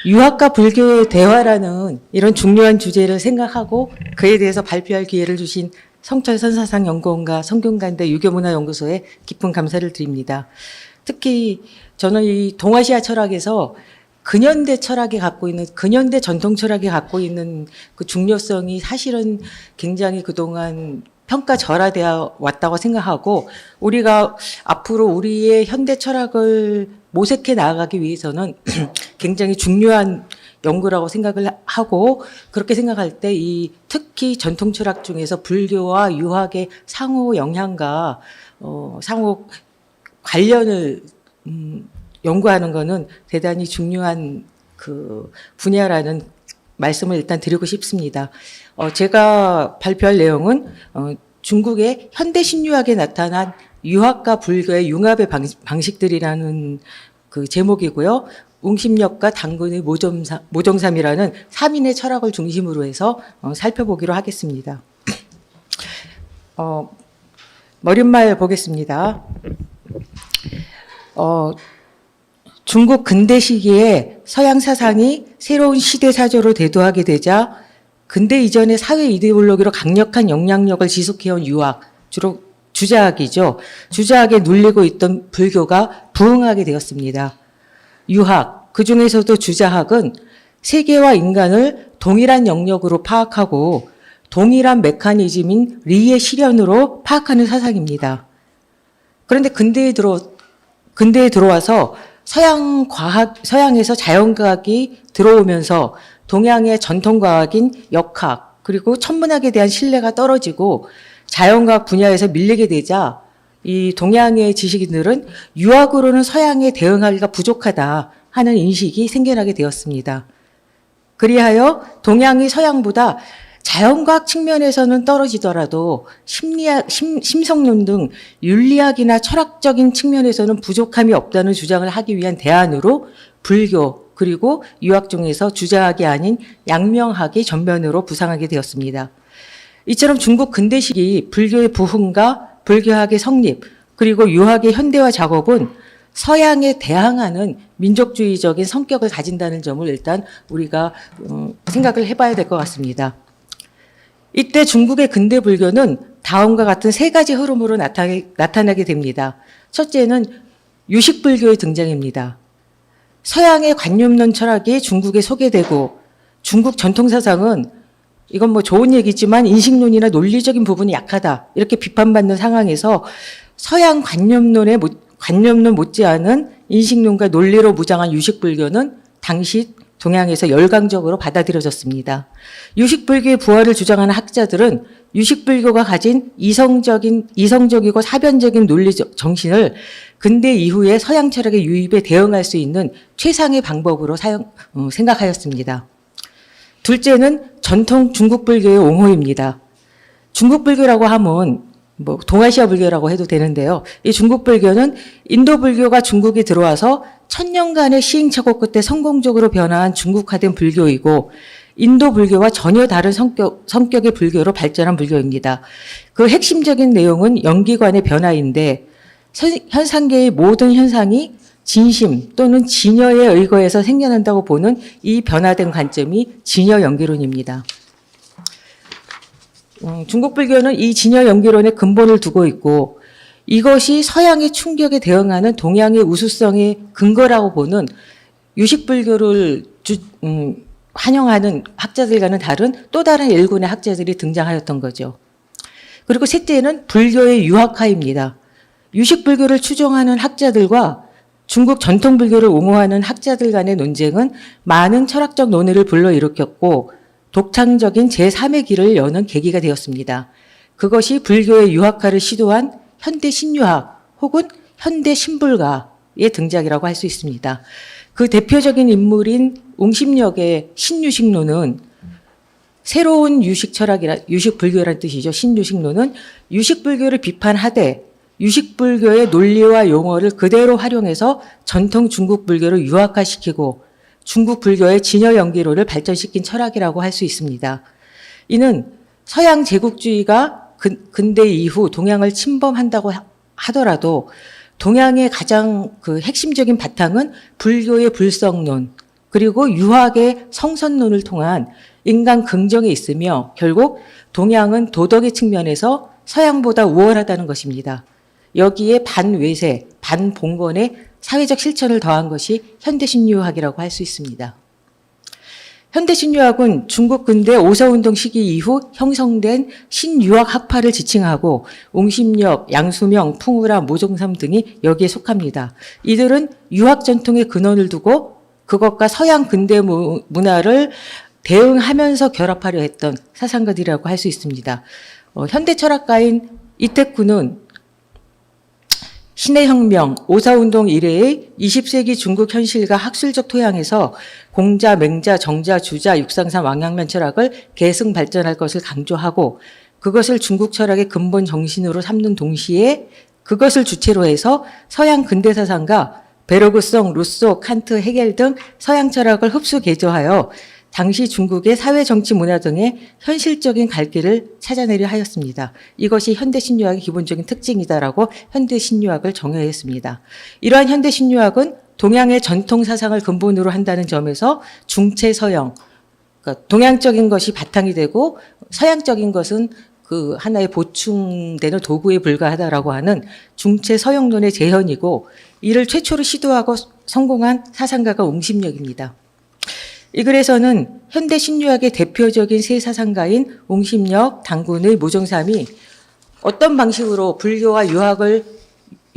유학과 불교의 대화라는 이런 중요한 주제를 생각하고 그에 대해서 발표할 기회를 주신 성철선사상연구원과 성균관대 유교문화연구소에 깊은 감사를 드립니다. 특히 저는 이 동아시아 철학에서 근현대 철학이 갖고 있는, 근현대 전통 철학이 갖고 있는 그 중요성이 사실은 굉장히 그동안 평가절하되어 왔다고 생각하고, 우리가 앞으로 우리의 현대 철학을 모색해 나아가기 위해서는 굉장히 중요한 연구라고 생각을 하고, 그렇게 생각할 때 이 특히 전통 철학 중에서 불교와 유학의 상호 영향과 상호 관련을 연구하는 것은 대단히 중요한 그 분야라는 말씀을 일단 드리고 싶습니다. 제가 발표할 내용은 중국의 현대 신유학에 나타난 유학과 불교의 융합의 방식들이라는 그 제목이고요. 웅심역과 당근의 모정삼이라는 3인의 철학을 중심으로 해서 살펴보기로 하겠습니다. 머릿말 보겠습니다. 중국 근대 시기에 서양 사상이 새로운 시대 사조로 대두하게 되자 근대 이전의 사회 이데올로기로 강력한 영향력을 지속해온 유학, 주로 주자학이죠. 주자학에 눌리고 있던 불교가 부흥하게 되었습니다. 유학, 그중에서도 주자학은 세계와 인간을 동일한 영역으로 파악하고 동일한 메커니즘인 리의 실현으로 파악하는 사상입니다. 그런데 근대에 들어와서 서양에서 자연과학이 들어오면서 동양의 전통과학인 역학, 그리고 천문학에 대한 신뢰가 떨어지고 자연과학 분야에서 밀리게 되자 이 동양의 지식인들은 유학으로는 서양에 대응하기가 부족하다 하는 인식이 생겨나게 되었습니다. 그리하여 동양이 서양보다 자연과학 측면에서는 떨어지더라도 심성론 등 윤리학이나 철학적인 측면에서는 부족함이 없다는 주장을 하기 위한 대안으로 불교 그리고 유학 중에서 주자학이 아닌 양명학이 전면으로 부상하게 되었습니다. 이처럼 중국 근대 시기 불교의 부흥과 불교학의 성립 그리고 유학의 현대화 작업은 서양에 대항하는 민족주의적인 성격을 가진다는 점을 일단 우리가 생각을 해봐야 될 것 같습니다. 이때 중국의 근대 불교는 다음과 같은 세 가지 흐름으로 나타나게 됩니다. 첫째는 유식불교의 등장입니다. 서양의 관념론 철학이 중국에 소개되고 중국 전통사상은 이건 뭐 좋은 얘기지만 인식론이나 논리적인 부분이 약하다 이렇게 비판받는 상황에서 서양 관념론 못지않은 인식론과 논리로 무장한 유식불교는 당시 동양에서 열광적으로 받아들여졌습니다. 유식불교의 부활을 주장하는 학자들은 유식불교가 가진 이성적이고 사변적인 논리 정신을 근대 이후의 서양 철학의 유입에 대응할 수 있는 최상의 방법으로 생각하였습니다. 둘째는 전통 중국불교의 옹호입니다. 중국불교라고 하면 뭐 동아시아 불교라고 해도 되는데요. 이 중국불교는 인도 불교가 중국에 들어와서 1000년간의 시행착오 끝에 성공적으로 변화한 중국화된 불교이고 인도 불교와 전혀 다른 성격의 불교로 발전한 불교입니다. 그 핵심적인 내용은 연기관의 변화인데 현상계의 모든 현상이 진심 또는 진여에 의거해서 생겨난다고 보는 이 변화된 관점이 진여 연기론입니다. 중국 불교는 이 진여 연기론의 근본을 두고 있고 이것이 서양의 충격에 대응하는 동양의 우수성의 근거라고 보는 유식불교를 환영하는 학자들과는 다른 또 다른 일군의 학자들이 등장하였던 거죠. 그리고 셋째는 불교의 유학화입니다. 유식불교를 추종하는 학자들과 중국 전통불교를 옹호하는 학자들 간의 논쟁은 많은 철학적 논의를 불러일으켰고 독창적인 제3의 길을 여는 계기가 되었습니다. 그것이 불교의 유학화를 시도한 현대 신유학 혹은 현대 신불가의 등장이라고 할 수 있습니다. 그 대표적인 인물인 웅심역의 신유식론은 새로운 유식불교라는 뜻이죠. 신유식론은 유식불교를 비판하되 유식불교의 논리와 용어를 그대로 활용해서 전통 중국불교를 유학화시키고 중국 불교의 진여 연기론을 발전시킨 철학이라고 할 수 있습니다. 이는 서양 제국주의가 근대 이후 동양을 침범한다고 하더라도 동양의 가장 그 핵심적인 바탕은 불교의 불성론 그리고 유학의 성선론을 통한 인간 긍정에 있으며 결국 동양은 도덕의 측면에서 서양보다 우월하다는 것입니다. 여기에 반외세, 반봉건의 사회적 실천을 더한 것이 현대신유학이라고 할 수 있습니다. 현대신유학은 중국 근대 오서운동 시기 이후 형성된 신유학 학파를 지칭하고 옹심역, 양수명, 풍우라, 모종삼 등이 여기에 속합니다. 이들은 유학 전통의 근원을 두고 그것과 서양 근대 문화를 대응하면서 결합하려 했던 사상가들이라고 할 수 있습니다. 현대 철학가인 이택구는 신해혁명, 오사운동 이래의 20세기 중국 현실과 학술적 토양에서 공자, 맹자, 정자, 주자, 육상삼, 왕양면 철학을 계승 발전할 것을 강조하고 그것을 중국 철학의 근본 정신으로 삼는 동시에 그것을 주체로 해서 서양 근대사상가 베르그송, 루소, 칸트, 헤겔 등 서양 철학을 흡수 개조하여 당시 중국의 사회, 정치, 문화 등의 현실적인 갈 길을 찾아내려 하였습니다. 이것이 현대신유학의 기본적인 특징이다라고 현대신유학을 정의했습니다. 이러한 현대신유학은 동양의 전통 사상을 근본으로 한다는 점에서 중체서양, 그러니까 동양적인 것이 바탕이 되고 서양적인 것은 그 하나의 보충되는 도구에 불과하다라고 하는 중체서양론의 재현이고 이를 최초로 시도하고 성공한 사상가가 옹심역입니다. 이 글에서는 현대 신유학의 대표적인 세 사상가인 옹심역, 당군의 모종삼이 어떤 방식으로 불교와 유학을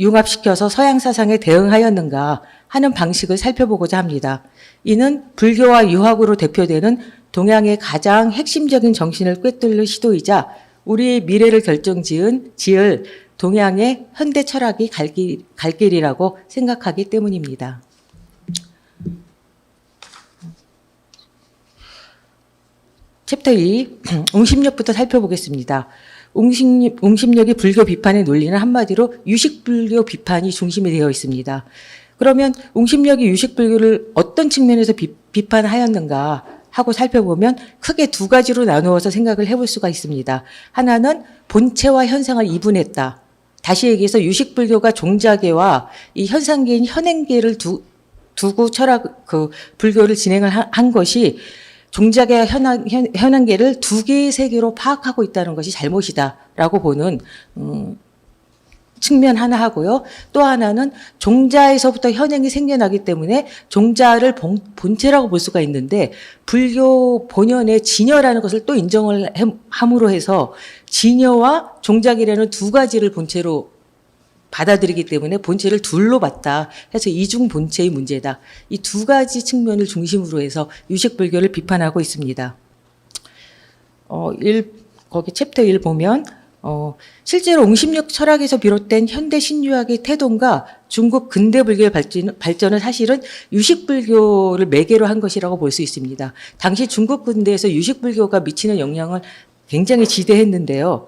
융합시켜서 서양 사상에 대응하였는가 하는 방식을 살펴보고자 합니다. 이는 불교와 유학으로 대표되는 동양의 가장 핵심적인 정신을 꿰뚫는 시도이자 우리의 미래를 지을 동양의 현대 철학이 갈 길이라고 생각하기 때문입니다. 챕터 2, 옹심역부터 살펴보겠습니다. 옹심역의 불교 비판의 논리는 한마디로 유식불교 비판이 중심이 되어 있습니다. 그러면 옹심역이 유식불교를 어떤 측면에서 비판하였는가 하고 살펴보면 크게 두 가지로 나누어서 생각을 해볼 수가 있습니다. 하나는 본체와 현상을 이분했다. 다시 얘기해서 유식불교가 종자계와 이 현상계인 현행계를 두고 불교를 진행을 한 것이 종자계와 현황계를 두 개의 세계로 파악하고 있다는 것이 잘못이다라고 보는 측면 하나 하고요. 또 하나는 종자에서부터 현행이 생겨나기 때문에 종자를 본체라고 볼 수가 있는데 불교 본연의 진여라는 것을 또 인정을 함으로 해서 진여와 종자계라는 두 가지를 본체로 받아들이기 때문에 본체를 둘로 봤다 해서 이중 본체의 문제다. 이 두 가지 측면을 중심으로 해서 유식불교를 비판하고 있습니다. 거기 챕터 1 보면 실제로 옹심역 철학에서 비롯된 현대 신유학의 태동과 중국 근대 불교의 발전은 사실은 유식불교를 매개로 한 것이라고 볼 수 있습니다. 당시 중국 근대에서 유식불교가 미치는 영향을 굉장히 지대했는데요.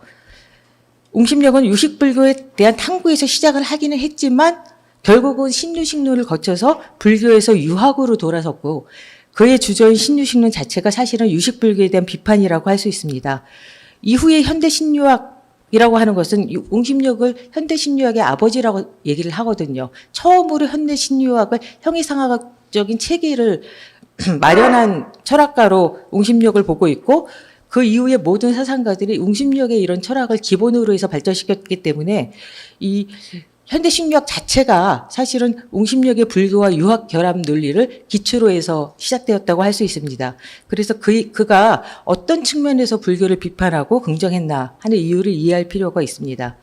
옹심역은 유식불교에 대한 탐구에서 시작을 하기는 했지만 결국은 신유식론을 거쳐서 불교에서 유학으로 돌아섰고 그의 주저인 신유식론 자체가 사실은 유식불교에 대한 비판이라고 할 수 있습니다. 이후에 현대신유학이라고 하는 것은 옹심역을 현대신유학의 아버지라고 얘기를 하거든요. 처음으로 현대신유학을 형이상학적인 체계를 마련한 철학가로 옹심역을 보고 있고 그 이후에 모든 사상가들이 옹심역의 이런 철학을 기본으로 해서 발전시켰기 때문에 이 현대신유학 자체가 사실은 옹심역의 불교와 유학 결합 논리를 기초로 해서 시작되었다고 할 수 있습니다. 그래서 그가 어떤 측면에서 불교를 비판하고 긍정했나 하는 이유를 이해할 필요가 있습니다.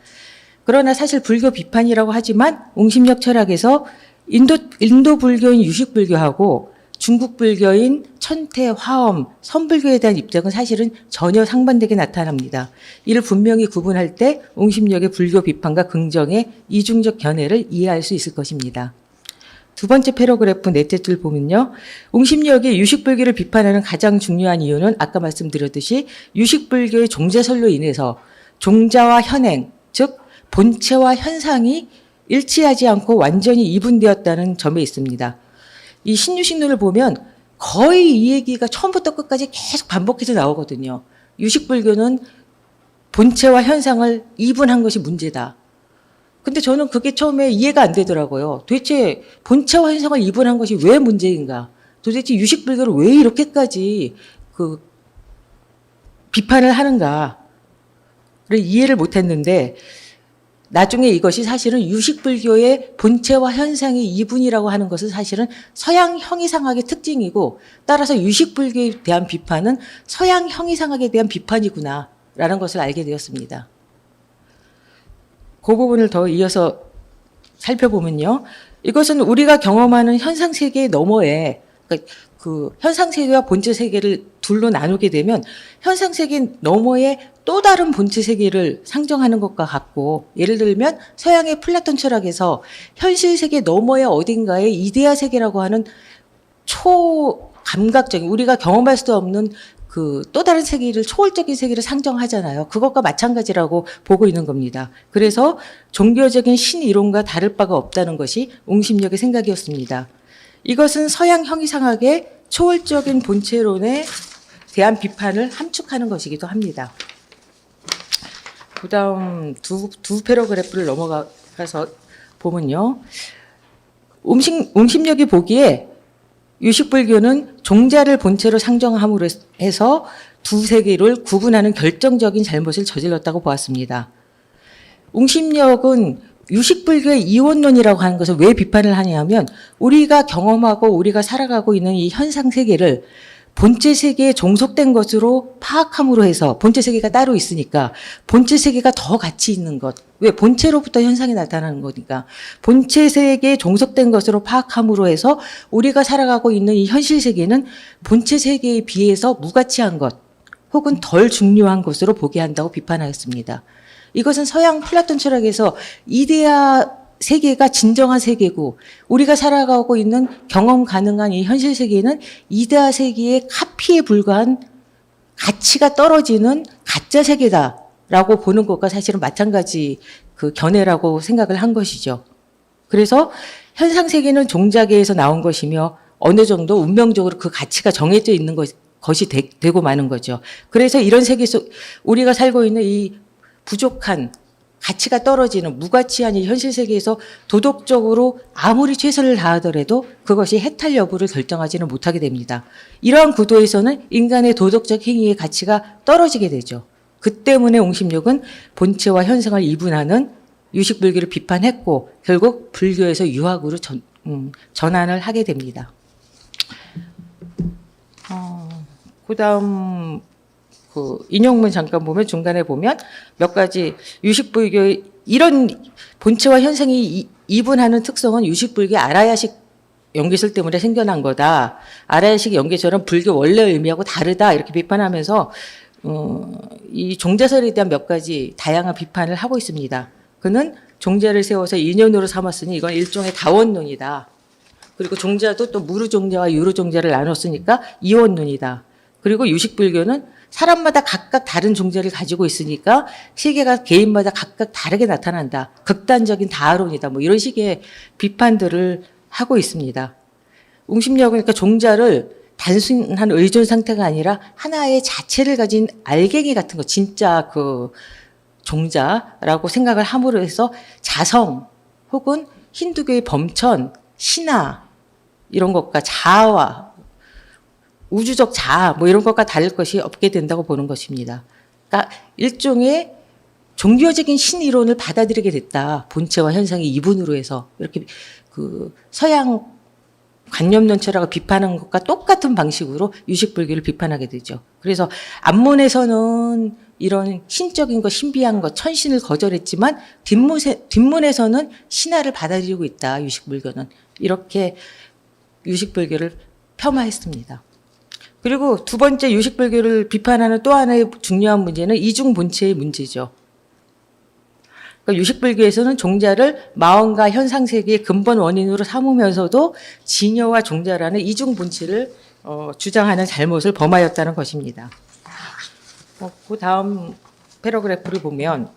그러나 사실 불교 비판이라고 하지만 옹심역 철학에서 인도 불교인 유식불교하고 중국 불교인 천태, 화엄, 선불교에 대한 입장은 사실은 전혀 상반되게 나타납니다. 이를 분명히 구분할 때 옹심역의 불교 비판과 긍정의 이중적 견해를 이해할 수 있을 것입니다. 두 번째 패러그래프 넷째 줄 보면요. 옹심역이 유식불교를 비판하는 가장 중요한 이유는 아까 말씀드렸듯이 유식불교의 종자설로 인해서 종자와 현행, 즉 본체와 현상이 일치하지 않고 완전히 이분되었다는 점에 있습니다. 이 신유식론을 보면 거의 이 얘기가 처음부터 끝까지 계속 반복해서 나오거든요. 유식불교는 본체와 현상을 이분한 것이 문제다. 근데 저는 그게 처음에 이해가 안 되더라고요. 도대체 본체와 현상을 이분한 것이 왜 문제인가? 도대체 유식불교를 왜 이렇게까지 비판을 하는가를 이해를 못했는데 나중에 이것이 사실은 유식불교의 본체와 현상의 이분이라고 하는 것은 사실은 서양 형이상학의 특징이고 따라서 유식불교에 대한 비판은 서양 형이상학에 대한 비판이구나라는 것을 알게 되었습니다. 그 부분을 더 이어서 살펴보면요. 이것은 우리가 경험하는 현상세계 너머에 그러니까 그 현상세계와 본체세계를 둘로 나누게 되면 현상세계 너머에 또 다른 본체세계를 상정하는 것과 같고 예를 들면 서양의 플라톤 철학에서 현실세계 너머의 어딘가에 이데아 세계라고 하는 초감각적인 우리가 경험할 수 없는 그 또 다른 세계를 초월적인 세계를 상정하잖아요. 그것과 마찬가지라고 보고 있는 겁니다. 그래서 종교적인 신이론과 다를 바가 없다는 것이 옹심역의 생각이었습니다. 이것은 서양 형이상학의 초월적인 본체론에 대한 비판을 함축하는 것이기도 합니다. 그 다음 두 패러그래프를 넘어가서 보면요. 옹심역이 보기에 유식불교는 종자를 본체로 상정함으로 해서 두 세계를 구분하는 결정적인 잘못을 저질렀다고 보았습니다. 옹심역은 유식불교의 이원론이라고 하는 것을 왜 비판을 하냐면 우리가 경험하고 우리가 살아가고 있는 이 현상세계를 본체세계에 종속된 것으로 파악함으로 해서 본체세계가 따로 있으니까 본체세계가 더 가치 있는 것. 왜? 본체로부터 현상이 나타나는 거니까. 본체세계에 종속된 것으로 파악함으로 해서 우리가 살아가고 있는 이 현실세계는 본체세계에 비해서 무가치한 것 혹은 덜 중요한 것으로 보게 한다고 비판하였습니다. 이것은 서양 플라톤 철학에서 이데아 세계가 진정한 세계고 우리가 살아가고 있는 경험 가능한 이 현실 세계는 이데아 세계의 카피에 불과한 가치가 떨어지는 가짜 세계다라고 보는 것과 사실은 마찬가지 그 견해라고 생각을 한 것이죠. 그래서 현상 세계는 종자계에서 나온 것이며 어느 정도 운명적으로 그 가치가 정해져 있는 것이 되고 마는 거죠. 그래서 이런 세계 속 우리가 살고 있는 이 부족한 가치가 떨어지는 무가치한 이 현실 세계에서 도덕적으로 아무리 최선을 다하더라도 그것이 해탈 여부를 결정하지는 못하게 됩니다. 이러한 구도에서는 인간의 도덕적 행위의 가치가 떨어지게 되죠. 그 때문에 옹심역은 본체와 현상을 이분하는 유식불교를 비판했고 결국 불교에서 유학으로 전환을 하게 됩니다. 그다음 그 인용문 잠깐 보면 중간에 보면 몇 가지 유식불교의 이런 본체와 현상이 이분하는 특성은 유식불교의 아라야식 연계설 때문에 생겨난 거다. 아라야식 연계설은 불교 원래 의미하고 다르다. 이렇게 비판하면서 이 종자설에 대한 몇 가지 다양한 비판을 하고 있습니다. 그는 종자를 세워서 인연으로 삼았으니 이건 일종의 다원론이다. 그리고 종자도 또 무르종자와 유르종자를 나눴으니까 이원론이다. 그리고 유식불교는 사람마다 각각 다른 종자를 가지고 있으니까 세계가 개인마다 각각 다르게 나타난다. 극단적인 다아론이다. 뭐 이런 식의 비판들을 하고 있습니다. 옹심역은 그러니까 종자를 단순한 의존 상태가 아니라 하나의 자체를 가진 알갱이 같은 거, 진짜 그 종자라고 생각을 함으로 해서 자성 혹은 힌두교의 범천, 신화 이런 것과 자아와 우주적 자아 뭐 이런 것과 다를 것이 없게 된다고 보는 것입니다. 그러니까 일종의 종교적인 신이론을 받아들이게 됐다. 본체와 현상의 이분으로 해서 이렇게 그 서양 관념론 철학을 비판한 것과 똑같은 방식으로 유식불교를 비판하게 되죠. 그래서 앞문에서는 이런 신적인 것, 신비한 것, 천신을 거절했지만 뒷문에서는 신화를 받아들이고 있다. 유식불교는 이렇게 유식불교를 폄하했습니다. 그리고 두 번째 유식불교를 비판하는 또 하나의 중요한 문제는 이중본체의 문제죠. 그러니까 유식불교에서는 종자를 마음과 현상세계의 근본 원인으로 삼으면서도 진여와 종자라는 이중본체를 주장하는 잘못을 범하였다는 것입니다. 그 다음 패러그래프를 보면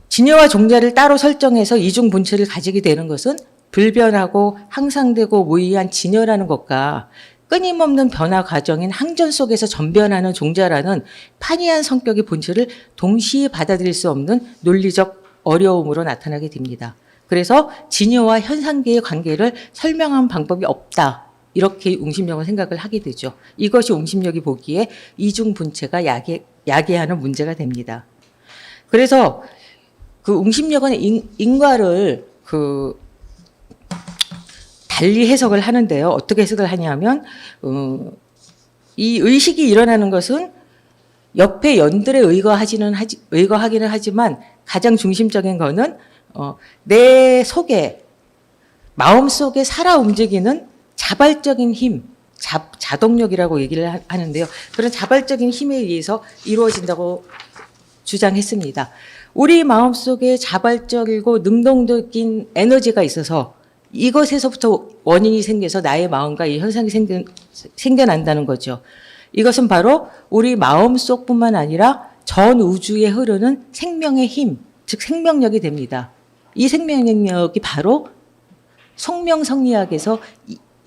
진여와 종자를 따로 설정해서 이중본체를 가지게 되는 것은 불변하고 항상되고 무의한 진여라는 것과 끊임없는 변화 과정인 항전 속에서 전변하는 종자라는 판이한 성격의 본질을 동시에 받아들일 수 없는 논리적 어려움으로 나타나게 됩니다. 그래서 진여와 현상계의 관계를 설명한 방법이 없다. 이렇게 웅심역은 생각을 하게 되죠. 이것이 웅심역이 보기에 이중분체가 야기하는 문제가 됩니다. 그래서 그 웅심역은 인과를 달리 해석을 하는데요. 어떻게 해석을 하냐면 이 의식이 일어나는 것은 옆에 연들에 의거하기는 하지만 가장 중심적인 거는 내 속에 마음 속에 살아 움직이는 자발적인 힘, 자동력이라고 얘기를 하는데요. 그런 자발적인 힘에 의해서 이루어진다고 주장했습니다. 우리 마음속에 자발적이고 능동적인 에너지가 있어서 이것에서부터 원인이 생겨서 나의 마음과 이 현상이 생겨난다는 거죠. 이것은 바로 우리 마음속뿐만 아니라 전 우주에 흐르는 생명의 힘, 즉 생명력이 됩니다. 이 생명력이 바로 속명성리학에서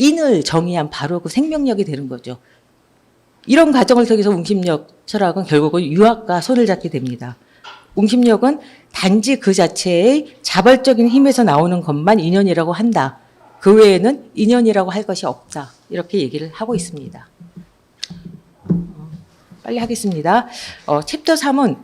인을 정의한 바로 그 생명력이 되는 거죠. 이런 과정을 통해서 웅심력 철학은 결국은 유학과 손을 잡게 됩니다. 웅심력은 단지 그 자체의 자발적인 힘에서 나오는 것만 인연이라고 한다. 그 외에는 인연이라고 할 것이 없다. 이렇게 얘기를 하고 있습니다. 빨리 하겠습니다. 챕터 3은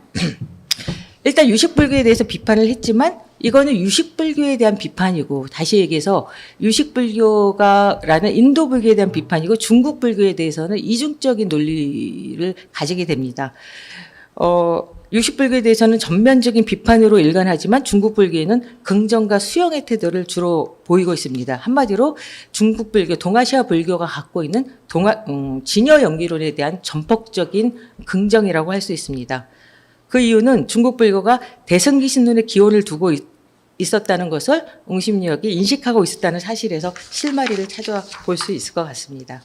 일단 유식불교에 대해서 비판을 했지만 이거는 유식불교에 대한 비판이고, 다시 얘기해서 유식불교라는 인도불교에 대한 비판이고, 중국불교에 대해서는 이중적인 논리를 가지게 됩니다. 유식불교에 대해서는 전면적인 비판으로 일관하지만 중국불교에는 긍정과 수용의 태도를 주로 보이고 있습니다. 한마디로 중국불교, 동아시아 불교가 갖고 있는 진여 연기론에 대한 전폭적인 긍정이라고 할 수 있습니다. 그 이유는 중국불교가 대승기 신론의 기원을 두고 있었다는 것을 웅심력이 인식하고 있었다는 사실에서 실마리를 찾아볼 수 있을 것 같습니다.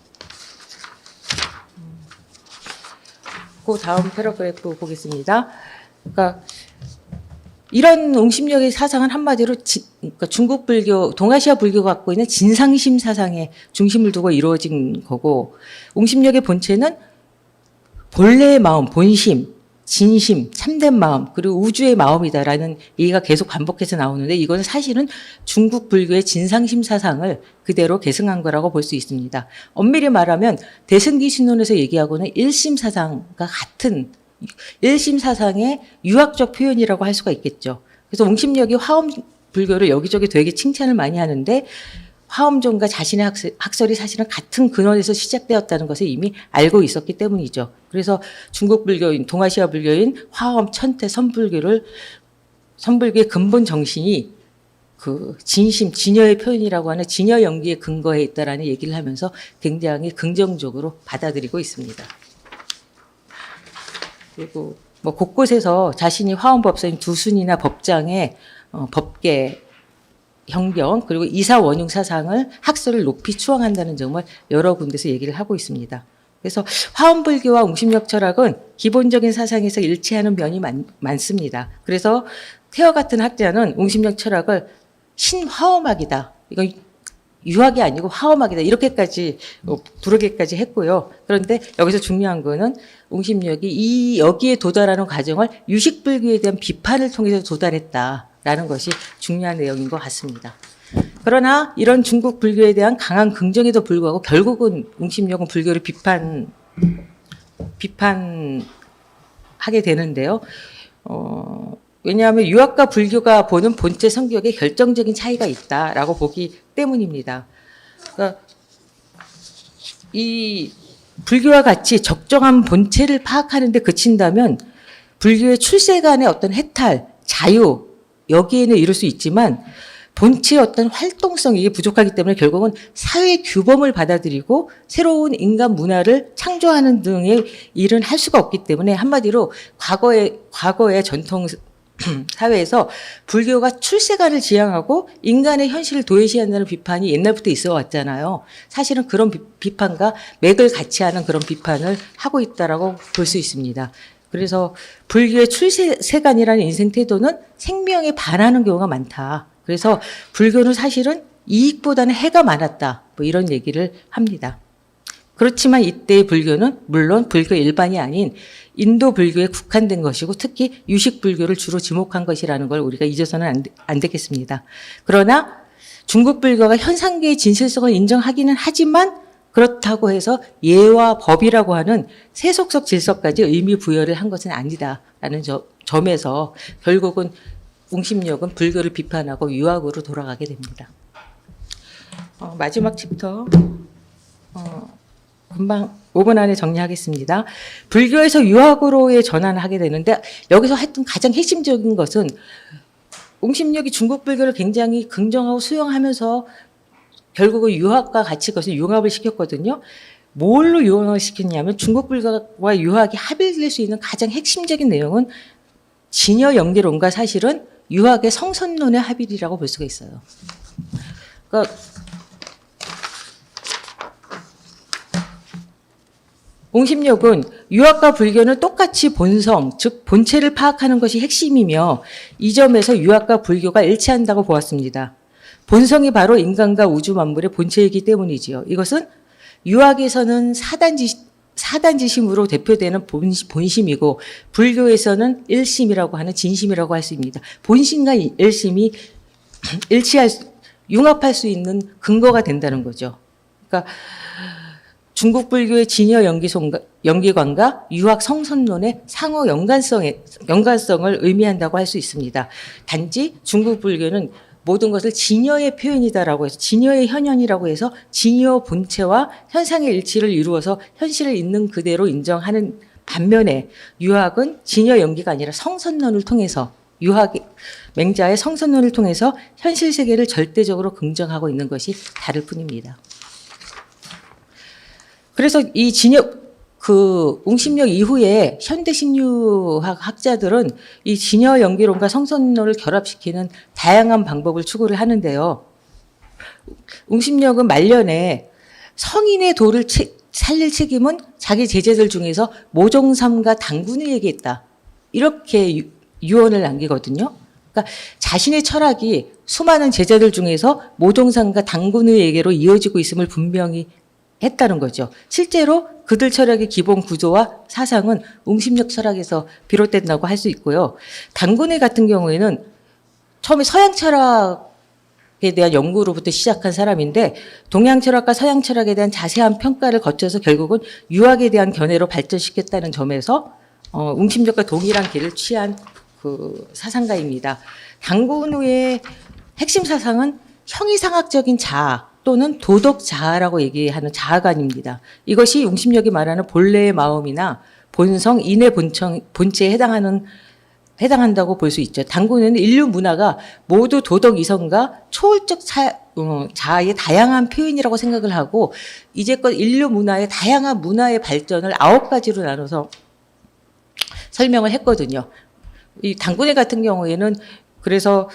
그 다음 패러그래프 보겠습니다. 그러니까 이런 웅심력의 사상은 한마디로 그러니까 중국 불교, 동아시아 불교가 갖고 있는 진상심 사상에 중심을 두고 이루어진 거고, 웅심력의 본체는 본래의 마음, 본심, 진심, 참된 마음, 그리고 우주의 마음이다라는 얘기가 계속 반복해서 나오는데, 이건 사실은 중국 불교의 진상심 사상을 그대로 계승한 거라고 볼 수 있습니다. 엄밀히 말하면 대승기 신론에서 얘기하고는 일심 사상과 같은 일심 사상의 유학적 표현이라고 할 수가 있겠죠. 그래서 웅심력이 화엄 불교를 여기저기 되게 칭찬을 많이 하는데, 화엄종과 자신의 학설이 사실은 같은 근원에서 시작되었다는 것을 이미 알고 있었기 때문이죠. 그래서 중국 불교인, 동아시아 불교인 화엄, 천태, 선불교의 근본 정신이 그 진심, 진여의 표현이라고 하는 진여 연기에 근거해 있다라는 얘기를 하면서 굉장히 긍정적으로 받아들이고 있습니다. 그리고 뭐 곳곳에서 자신이 화엄법사인 두순이나 법장의 법계, 형경, 그리고 이사원융 사상을 학설을 높이 추앙한다는 점을 여러 군데서 얘기를 하고 있습니다. 그래서 화엄불교와 웅심력 철학은 기본적인 사상에서 일치하는 면이 많습니다. 그래서 태어 같은 학자는 웅심력 철학을 신화엄학이다, 이건 유학이 아니고 화엄학이다, 이렇게까지 부르기까지 했고요. 그런데 여기서 중요한 거는 웅심력이 여기에 도달하는 과정을 유식불교에 대한 비판을 통해서 도달했다라는 것이 중요한 내용인 것 같습니다. 그러나 이런 중국 불교에 대한 강한 긍정에도 불구하고 결국은 웅심력은 불교를 비판하게 되는데요. 왜냐하면 유학과 불교가 보는 본체 성격에 결정적인 차이가 있다라고 보기 때문입니다. 그러니까 이 불교와 같이 적정한 본체를 파악하는 데 그친다면 불교의 출세간의 어떤 해탈, 자유, 여기에는 이룰 수 있지만 본체의 어떤 활동성이 부족하기 때문에 결국은 사회 규범을 받아들이고 새로운 인간 문화를 창조하는 등의 일은 할 수가 없기 때문에, 한마디로 과거의 전통 사회에서 불교가 출세관을 지향하고 인간의 현실을 도외시한다는 비판이 옛날부터 있어 왔잖아요. 사실은 그런 비판과 맥을 같이 하는 그런 비판을 하고 있다라고 볼 수 있습니다. 그래서 불교의 출세관이라는 인생 태도는 생명에 반하는 경우가 많다. 그래서 불교는 사실은 이익보다는 해가 많았다, 뭐 이런 얘기를 합니다. 그렇지만 이때의 불교는 물론 불교 일반이 아닌 인도 불교에 국한된 것이고 특히 유식 불교를 주로 지목한 것이라는 걸 우리가 잊어서는 안 되겠습니다. 그러나 중국 불교가 현상계의 진실성을 인정하기는 하지만 그렇다고 해서 예와 법이라고 하는 세속적 질서까지 의미 부여를 한 것은 아니다라는 점에서 결국은 웅심역은 불교를 비판하고 유학으로 돌아가게 됩니다. 마지막 챕터 금방 5분 안에 정리하겠습니다. 불교에서 유학으로의 전환을 하게 되는데 여기서 하여튼 가장 핵심적인 것은 웅심역이 중국 불교를 굉장히 긍정하고 수용하면서 결국은 유학과 같이 그것을 융합을 시켰거든요. 뭘로 융합을 시켰냐면 중국 불교와 유학이 합일될 수 있는 가장 핵심적인 내용은 진여 연계론과 사실은 유학의 성선론의 합일이라고 볼 수가 있어요. 그러니까 웅심역은 유학과 불교는 똑같이 본성, 즉 본체를 파악하는 것이 핵심이며 이 점에서 유학과 불교가 일치한다고 보았습니다. 본성이 바로 인간과 우주 만물의 본체이기 때문이지요. 이것은 유학에서는 사단지심으로 대표되는 본심이고 불교에서는 일심이라고 하는 진심이라고 할 수 있습니다. 본심과 일심이 융합할 수 있는 근거가 된다는 거죠. 그러니까 중국 불교의 진여 연기관과 유학 성선론의 상호 연관성을 의미한다고 할 수 있습니다. 단지 중국 불교는 모든 것을 진여의 표현이다라고 해서 진여의 현현이라고 해서 진여 본체와 현상의 일치를 이루어서 현실을 있는 그대로 인정하는 반면에 유학은 진여 연기가 아니라 성선론을 통해서 맹자의 성선론을 통해서 현실 세계를 절대적으로 긍정하고 있는 것이 다를 뿐입니다. 그래서 이 웅심역 이후에 현대 신유학 학자들은 이 진여 연기론과 성선론을 결합시키는 다양한 방법을 추구를 하는데요. 웅심역은 말년에 성인의 도를 살릴 책임은 자기 제자들 중에서 모종삼과 당군에게 있다. 이렇게 유언을 남기거든요. 그러니까 자신의 철학이 수많은 제자들 중에서 모종삼과 당군에게로 이어지고 있음을 분명히 했다는 거죠. 실제로 그들 철학의 기본 구조와 사상은 웅심역 철학에서 비롯된다고 할 수 있고요. 당군의 같은 경우에는 처음에 서양 철학에 대한 연구로부터 시작한 사람인데 동양 철학과 서양 철학에 대한 자세한 평가를 거쳐서 결국은 유학에 대한 견해로 발전시켰다는 점에서 웅심역과 동일한 길을 취한 그 사상가입니다. 당군의 핵심 사상은 형이상학적인 자아 또는 도덕 자아라고 얘기하는 자아관입니다. 이것이 웅심역이 말하는 본래의 마음이나 본성, 인의 본체에 해당한다고 볼 수 있죠. 당군에는 인류 문화가 모두 도덕 이성과 초월적 자아의 다양한 표현이라고 생각을 하고 이제껏 인류 문화의 다양한 문화의 발전을 9가지로 나눠서 설명을 했거든요. 이 당군의 같은 경우에는 그래서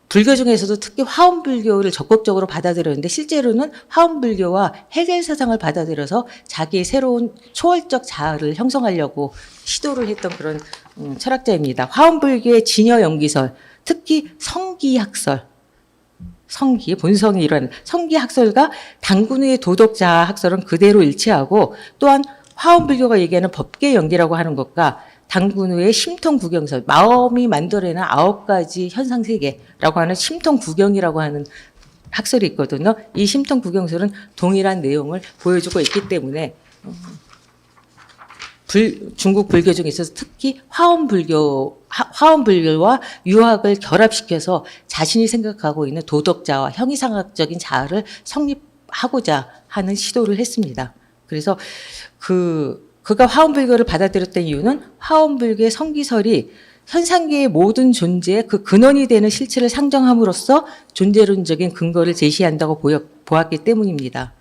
불교 중에서도 특히 화엄불교를 적극적으로 받아들였는데 실제로는 화엄불교와 해겔 사상을 받아들여서 자기의 새로운 초월적 자아를 형성하려고 시도를 했던 그런 철학자입니다. 화엄불교의 진여 연기설, 특히 성기학설, 성기의 본성이 이런 성기학설과 당군의 도덕자아 학설은 그대로 일치하고 또한 화엄불교가 얘기하는 법계 연기라고 하는 것과 당군의 심통구경설, 마음이 만들어내는 9가지 현상세계라고 하는 심통구경이라고 하는 학설이 있거든요. 이 심통구경설은 동일한 내용을 보여주고 있기 때문에 중국 불교 중에 있어서 특히 화엄불교와 유학을 결합시켜서 자신이 생각하고 있는 도덕자와 형이상학적인 자아를 성립하고자 하는 시도를 했습니다. 그래서 그가 화엄불교를 받아들였던 이유는 화엄불교의 성기설이 현상계의 모든 존재의 그 근원이 되는 실체를 상정함으로써 존재론적인 근거를 제시한다고 보았기 때문입니다.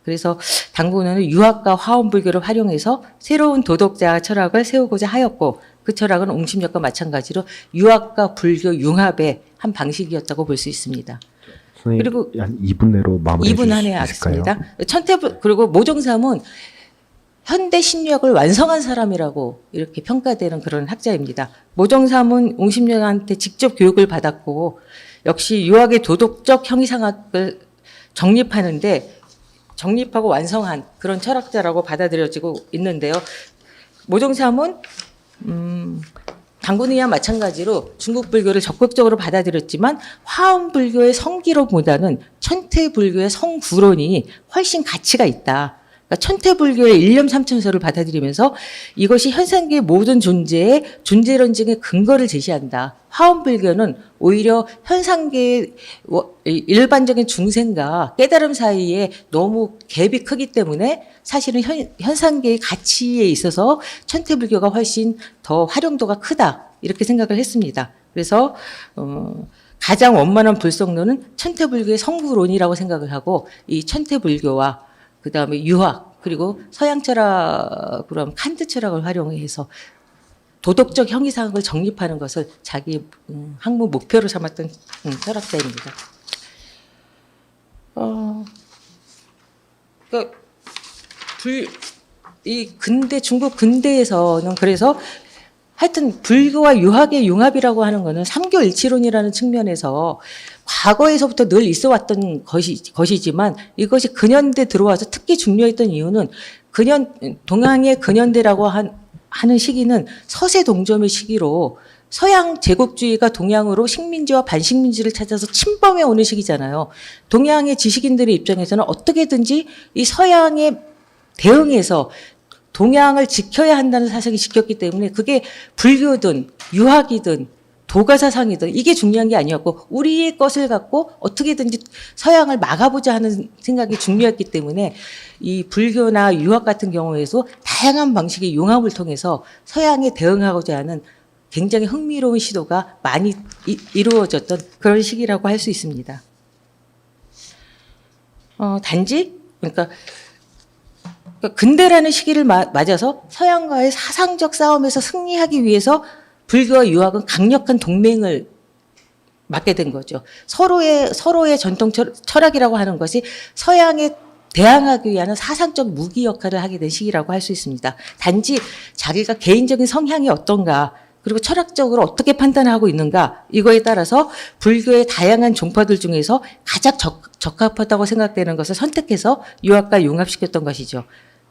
그래서 당군은 유학과 화엄불교를 활용해서 새로운 도덕자 철학을 세우고자 하였고 그 철학은 웅심역과 마찬가지로 유학과 불교 융합의 한 방식이었다고 볼 수 있습니다. 그리고 한 2분 내로 마무리해 2분 안에 하겠습니다. 그리고 모종삼은 현대 신유학을 완성한 사람이라고 이렇게 평가되는 그런 학자입니다. 모종삼은 웅심역한테 직접 교육을 받았고 역시 유학의 도덕적 형이상학을 정립하는데 정립하고 완성한 그런 철학자라고 받아들여지고 있는데요. 모종삼은 당군이와 마찬가지로 중국 불교를 적극적으로 받아들였지만 화엄불교의 성기로보다는 천태불교의 성구론이 훨씬 가치가 있다. 그러니까 천태불교의 일념삼천서를 받아들이면서 이것이 현상계의 모든 존재의 존재론증의 근거를 제시한다. 화엄불교는 오히려 현상계의 일반적인 중생과 깨달음 사이에 너무 갭이 크기 때문에 사실은 현상계의 가치에 있어서 천태불교가 훨씬 더 활용도가 크다. 이렇게 생각을 했습니다. 그래서 가장 원만한 불성론은 천태불교의 성구론이라고 생각을 하고 이 천태불교와 그다음에 유학 그리고 서양 철학으로 하면 칸트 철학을 활용해서 도덕적 형이상학을 정립하는 것을 자기 학문 목표로 삼았던 철학자입니다. 그러니까 이 근대 중국 근대에서는 그래서 하여튼 불교와 유학의 융합이라고 하는 것은 삼교일치론이라는 측면에서 과거에서부터 늘 있어 왔던 것이지만 이것이 근현대 들어와서 특히 중요했던 이유는 동양의 근현대라고 하는 시기는 서세 동점의 시기로 서양 제국주의가 동양으로 식민지와 반식민지를 찾아서 침범해 오는 시기잖아요. 동양의 지식인들의 입장에서는 어떻게든지 이 서양에 대응해서 동양을 지켜야 한다는 사상이 지켰기 때문에 그게 불교든 유학이든 도가사상이든 이게 중요한 게 아니었고 우리의 것을 갖고 어떻게든지 서양을 막아보자 하는 생각이 중요했기 때문에 이 불교나 유학 같은 경우에도 다양한 방식의 융합을 통해서 서양에 대응하고자 하는 굉장히 흥미로운 시도가 많이 이루어졌던 그런 시기라고 할 수 있습니다. 단지 그러니까 근대라는 시기를 맞아서 서양과의 사상적 싸움에서 승리하기 위해서 불교와 유학은 강력한 동맹을 맺게 된 거죠. 서로의 전통 철학이라고 하는 것이 서양에 대항하기 위한 사상적 무기 역할을 하게 된 시기라고 할 수 있습니다. 단지 자기가 개인적인 성향이 어떤가 그리고 철학적으로 어떻게 판단하고 있는가 이거에 따라서 불교의 다양한 종파들 중에서 가장 적합하다고 생각되는 것을 선택해서 유학과 융합시켰던 것이죠.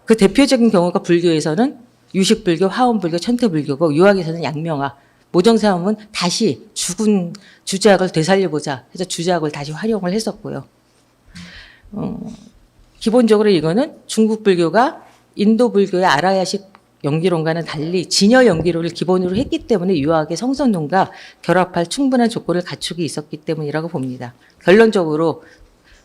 그 대표적인 경우가 불교에서는 유식불교, 화엄불교, 천태불교고 유학에서는 양명화, 모정사음은 다시 죽은 주작을 되살려보자 해서 주작을 다시 활용을 했었고요. 기본적으로 이거는 중국 불교가 인도 불교의 아라야식 연기론과는 달리 진여 연기론을 기본으로 했기 때문에 유학의 성선론과 결합할 충분한 조건을 갖추고 있었기 때문이라고 봅니다. 결론적으로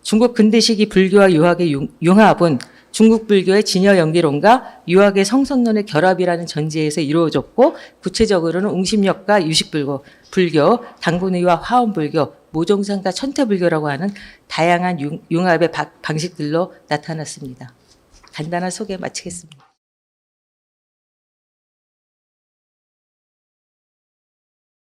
중국 근대 시기 불교와 유학의 융합은 중국 불교의 진여 연기론과 유학의 성선론의 결합이라는 전제에서 이루어졌고 구체적으로는 웅심역과 유식불교, 당군의와 화엄불교, 모종상과 천태불교라고 하는 다양한 융합의 방식들로 나타났습니다. 간단한 소개 마치겠습니다.